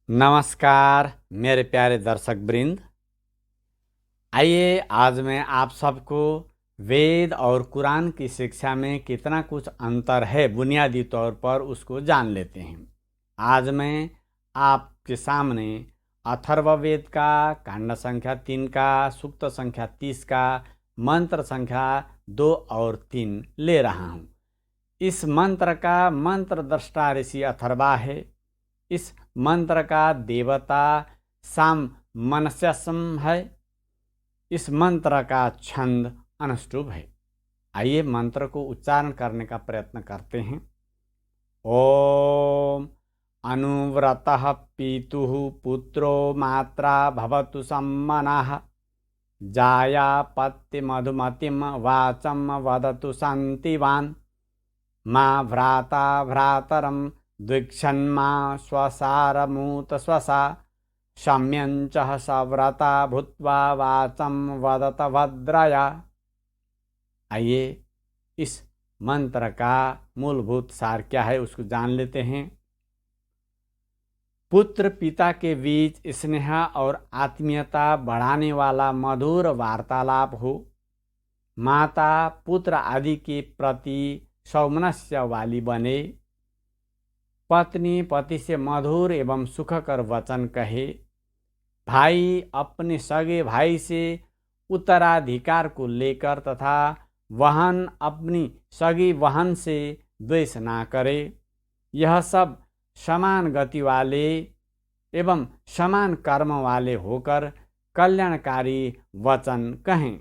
नमस्कार मेरे प्यारे दर्शक वृंद। आइए आज मैं आप सबको वेद और कुरान की शिक्षा में कितना कुछ अंतर है बुनियादी तौर पर उसको जान लेते हैं। आज मैं आपके सामने अथर्ववेद का कांड संख्या 3 का, सूक्त संख्या 30 का, मंत्र संख्या 2 और 3 ले रहा हूँ। इस मंत्र का मंत्र दृष्टा ऋषि अथर्वा है। इस मंत्र का देवता साम मनस्यसम है। इस मंत्र का छंद अनुष्टुभ है। आइए मंत्र को उच्चारण करने का प्रयत्न करते हैं। ओम अनुव्रतः पितुः पुत्रो मात्रा भवतु सम्मनः जायापत्ति मधुमतिम वाचं वदतु शान्तिवान् मा भ्राता भ्रातरं द्विक्षन्मा स्वसारमूत स्वसा सम्यञ्च सव्रता भूत्वा वाचं वदत भद्रया। आइए इस मंत्र का मूलभूत सार क्या है उसको जान लेते हैं। पुत्र पिता के बीच स्नेह और आत्मीयता बढ़ाने वाला मधुर वार्तालाप हो। माता पुत्र आदि के प्रति सौमनस्य वाली बने। पत्नी पति से मधुर एवं सुखकर वचन कहे। भाई अपने सगे भाई से उत्तराधिकार को लेकर तथा वहन अपनी सगी वहन से द्वेष ना करे। यह सब समान गति वाले एवं समान कर्म वाले होकर कल्याणकारी वचन कहें।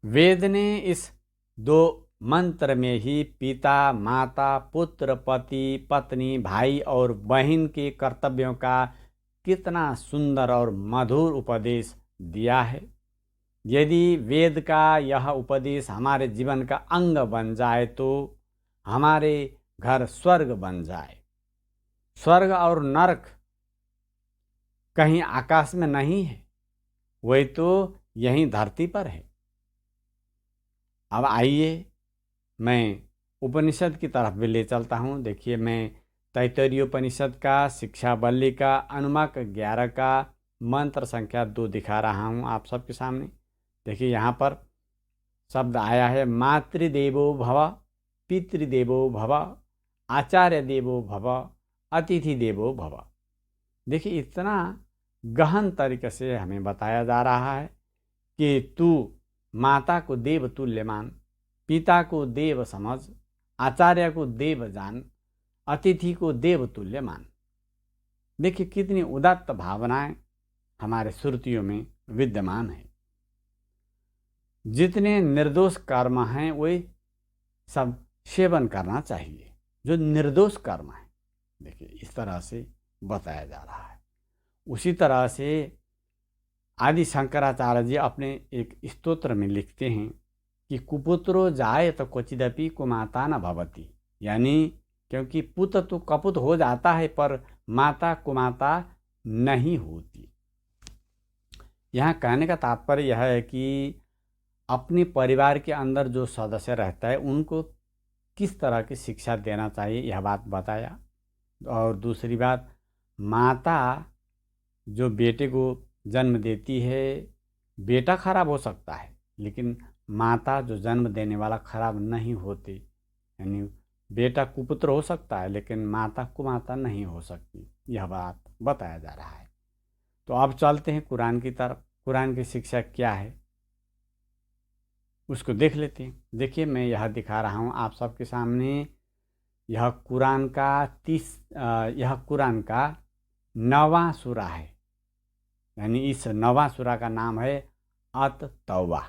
वेद ने इस दो मंत्र में ही पिता माता पुत्र पति पत्नी भाई और बहन के कर्तव्यों का कितना सुंदर और मधुर उपदेश दिया है। यदि वेद का यह उपदेश हमारे जीवन का अंग बन जाए तो हमारे घर स्वर्ग बन जाए। स्वर्ग और नरक कहीं आकाश में नहीं है, वही तो यहीं धरती पर है। अब आइए मैं उपनिषद की तरफ भी ले चलता हूँ। देखिए मैं तैत्तरीयोपनिषद का शिक्षा बल्ली का अनुमाक 11 का मंत्र संख्या 2 दिखा रहा हूँ आप सबके सामने। देखिए यहाँ पर शब्द आया है मातृदेवो भव, पितृदेवो भव, आचार्य देवो भव, अतिथि देवो भव। देखिए इतना गहन तरीके से हमें बताया जा रहा है कि तू माता को देव तुल्य मान, पिता को देव समझ, आचार्य को देव जान, अतिथि को देव तुल्य मान। देखिए कितनी उदात्त भावनाएं हमारे श्रुतियों में विद्यमान है। जितने निर्दोष कर्म हैं वही सब सेवन करना चाहिए, जो निर्दोष कर्म है। देखिए इस तरह से बताया जा रहा है। उसी तरह से आदि शंकराचार्य जी अपने एक स्तोत्र में लिखते हैं कि कुपुत्रो जाए तो क्वचिदपि कुमाता न भवति। यानी क्योंकि पुत्र तो कपुत हो जाता है पर माता कुमाता नहीं होती। यहाँ कहने का तात्पर्य यह है कि अपने परिवार के अंदर जो सदस्य रहता है उनको किस तरह की शिक्षा देना चाहिए यह बात बताया। और दूसरी बात, माता जो बेटे को जन्म देती है, बेटा खराब हो सकता है लेकिन माता जो जन्म देने वाला खराब नहीं होती। यानी बेटा कुपुत्र हो सकता है लेकिन माता कुमाता नहीं हो सकती, यह बात बताया जा रहा है। तो अब चलते हैं कुरान की तरफ। कुरान की शिक्षा क्या है उसको देख लेते हैं। देखिए मैं यह दिखा रहा हूँ आप सबके सामने। यह कुरान का 9वां सूरा है। यानी इस 9वां सूरा का नाम है अत तौबा।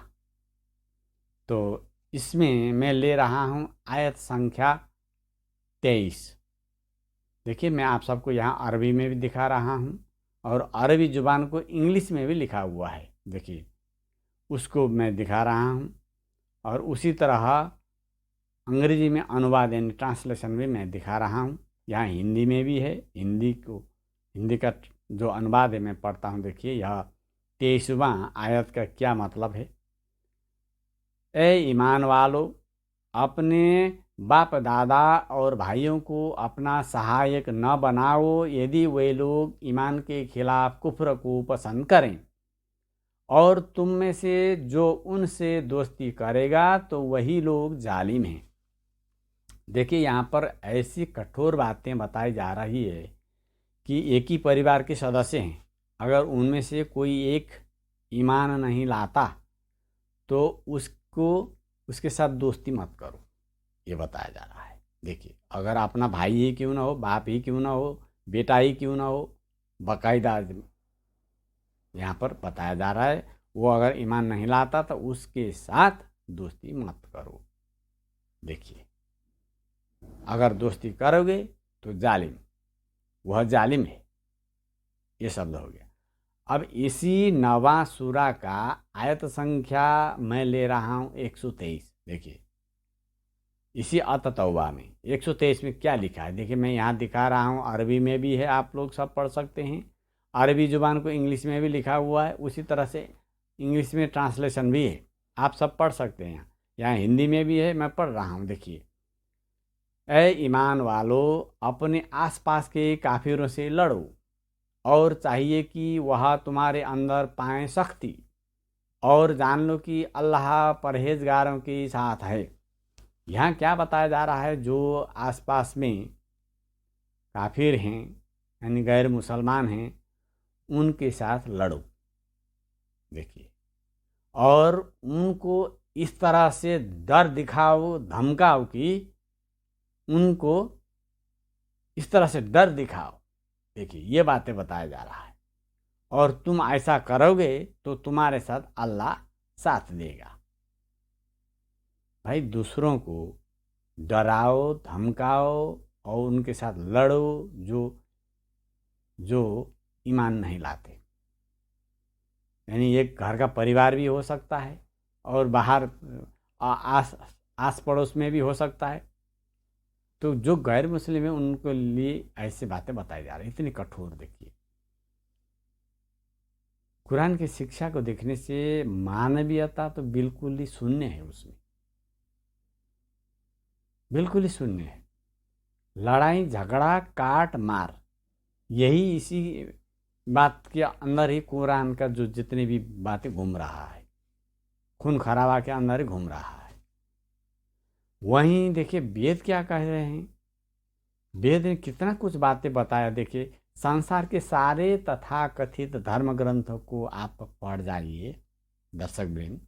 तो इसमें मैं ले रहा हूँ आयत संख्या 23। देखिए मैं आप सबको यहाँ अरबी में भी दिखा रहा हूँ और अरबी जुबान को इंग्लिश में भी लिखा हुआ है। देखिए उसको मैं दिखा रहा हूँ और उसी तरह अंग्रेजी में अनुवाद यानी ट्रांसलेशन भी मैं दिखा रहा हूँ। यहाँ हिंदी में भी है। हिंदी का जो अनुवाद है मैं पढ़ता हूँ। देखिए यह 23वां आयत का क्या मतलब है। ए ईमान वालो, अपने बाप दादा और भाइयों को अपना सहायक न बनाओ यदि वे लोग ईमान के खिलाफ कुफ्र को पसंद करें, और तुम में से जो उनसे दोस्ती करेगा तो वही लोग जालिम हैं। देखिए, यहाँ पर ऐसी कठोर बातें बताई जा रही है कि एक ही परिवार के सदस्य हैं, अगर उनमें से कोई एक ईमान नहीं लाता तो उसको उसके साथ दोस्ती मत करो, ये बताया जा रहा है। देखिए, अगर अपना भाई ही क्यों ना हो, बाप ही क्यों ना हो, बेटा ही क्यों ना हो, बाकायदा यहाँ पर बताया जा रहा है, वो अगर ईमान नहीं लाता तो उसके साथ दोस्ती मत करो। देखिए, अगर दोस्ती करोगे तो जालिम, वह जालिम है, ये शब्द हो गया। अब इसी नवा सूरा का आयत संख्या मैं ले रहा हूँ 123। देखिए, इसी अत तौबा में 123 में क्या लिखा है। देखिए, मैं यहाँ दिखा रहा हूँ, अरबी में भी है, आप लोग सब पढ़ सकते हैं। अरबी ज़ुबान को इंग्लिश में भी लिखा हुआ है, उसी तरह से इंग्लिश में ट्रांसलेशन भी है, आप सब पढ़ सकते हैं। यहाँ हिंदी में भी है, मैं पढ़ रहा हूँ। देखिए, ऐ ईमान वालों, अपने आसपास के काफिरों से लड़ो और चाहिए कि वह तुम्हारे अंदर पाएं सख्ती, और जान लो कि अल्लाह परहेजगारों के साथ है। यहाँ क्या बताया जा रहा है, जो आसपास में काफिर हैं यानी गैर मुसलमान हैं, उनके साथ लड़ो। देखिए, और उनको इस तरह से डर दिखाओ, धमकाओ कि उनको इस तरह से डर दिखाओ। देखिए, ये बातें बताया जा रहा है, और तुम ऐसा करोगे तो तुम्हारे साथ अल्लाह साथ देगा। भाई, दूसरों को डराओ, धमकाओ और उनके साथ लड़ो जो ईमान नहीं लाते। यानी एक घर का परिवार भी हो सकता है, और बाहर आस पड़ोस में भी हो सकता है। तो जो गैर मुस्लिम है उनके लिए ऐसी बातें बताई जा रही, इतनी कठोर। देखिए, कुरान की शिक्षा को देखने से मानवीयता तो बिल्कुल ही शून्य है, उसमें बिल्कुल ही शून्य है। लड़ाई झगड़ा काट मार, यही इसी बात के अंदर ही कुरान का जो जितनी भी बातें घूम रहा है, खून खराबा के अंदर ही घूम रहा है। वहीं देखिए, वेद क्या कह रहे हैं। वेद ने कितना कुछ बातें बताया। देखिए, संसार के सारे तथाकथित धर्म ग्रंथों को आप पढ़ जाइए दर्शक वृंद,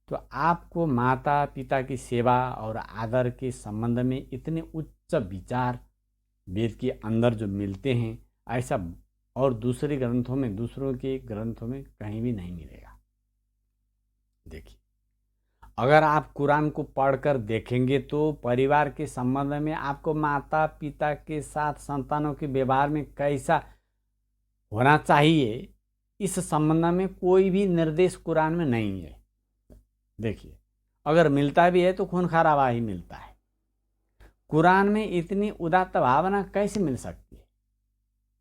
तो आपको माता पिता की सेवा और आदर के संबंध में इतने उच्च विचार वेद के अंदर जो मिलते हैं, ऐसा और दूसरे ग्रंथों में, दूसरों के ग्रंथों में कहीं भी नहीं मिलेगा। देखिए, अगर आप कुरान को पढ़कर देखेंगे तो परिवार के संबंध में आपको माता पिता के साथ संतानों के व्यवहार में कैसा होना चाहिए, इस संबंध में कोई भी निर्देश कुरान में नहीं है। देखिए, अगर मिलता भी है तो खून खराबा ही मिलता है। कुरान में इतनी उदात्त भावना कैसे मिल सकती है,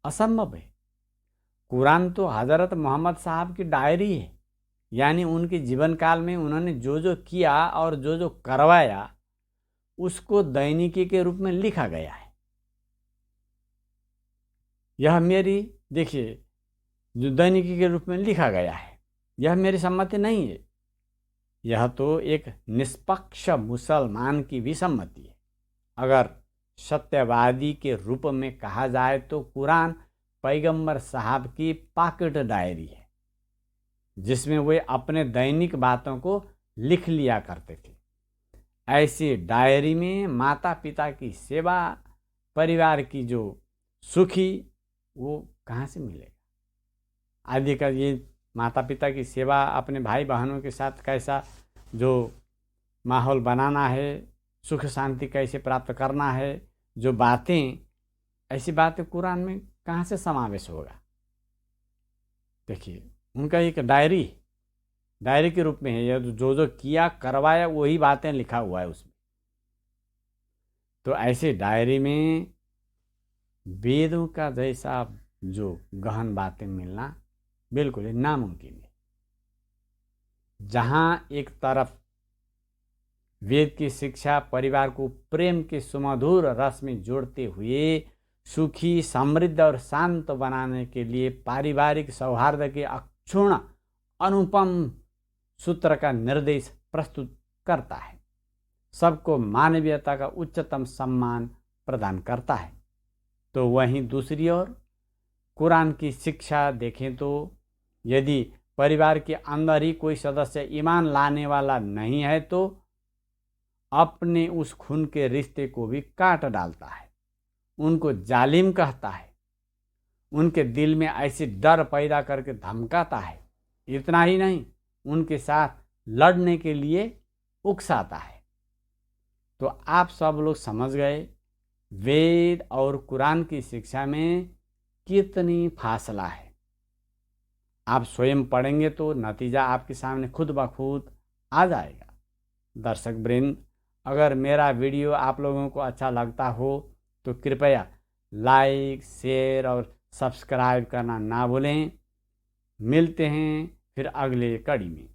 असंभव है। कुरान तो हज़रत मोहम्मद साहब की डायरी है, यानी उनके जीवन काल में उन्होंने जो जो किया और जो जो करवाया उसको दैनिकी के रूप में लिखा गया है। यह मेरी, देखिए, जो दैनिकी के रूप में लिखा गया है, यह मेरी सम्मति नहीं है, यह तो एक निष्पक्ष मुसलमान की भी सम्मति है। अगर सत्यवादी के रूप में कहा जाए तो कुरान पैगंबर साहब की पॉकेट डायरी है, जिसमें वे अपने दैनिक बातों को लिख लिया करते थे। ऐसी डायरी में माता पिता की सेवा, परिवार की जो सुखी, वो कहाँ से मिलेगा। आदि का ये माता पिता की सेवा, अपने भाई बहनों के साथ कैसा जो माहौल बनाना है, सुख शांति कैसे प्राप्त करना है, जो बातें, ऐसी बातें कुरान में कहाँ से समावेश होगा। देखिए, उनका एक डायरी के रूप में है, यह जो जो किया करवाया वही बातें लिखा हुआ है उसमें। तो ऐसे डायरी में वेदों का जैसा जो गहन बातें मिलना बिल्कुल ही नामुमकिन है। जहाँ एक तरफ वेद की शिक्षा परिवार को प्रेम के सुमधुर रस में जोड़ते हुए सुखी, समृद्ध और शांत बनाने के लिए पारिवारिक सौहार्द के अक्षुण्ण अनुपम सूत्र का निर्देश प्रस्तुत करता है। सबको मानवीयता का उच्चतम सम्मान प्रदान करता है। तो वहीं दूसरी ओर कुरान की शिक्षा देखें तो यदि परिवार के अंदर ही कोई सदस्य ईमान लाने वाला नहीं है तो अपने उस खून के रिश्ते को भी काट डालता है, उनको जालिम कहता है, उनके दिल में ऐसी डर पैदा करके धमकाता है। इतना ही नहीं, उनके साथ लड़ने के लिए उकसाता है। तो आप सब लोग समझ गए वेद और कुरान की शिक्षा में कितनी फासला है। आप स्वयं पढ़ेंगे तो नतीजा आपके सामने खुद ब खुद आ जाएगा। दर्शक वृंद, अगर मेरा वीडियो आप लोगों को अच्छा लगता हो तो कृपया लाइक, शेयर और सब्सक्राइब करना ना भूलें। मिलते हैं फिर अगले कड़ी में।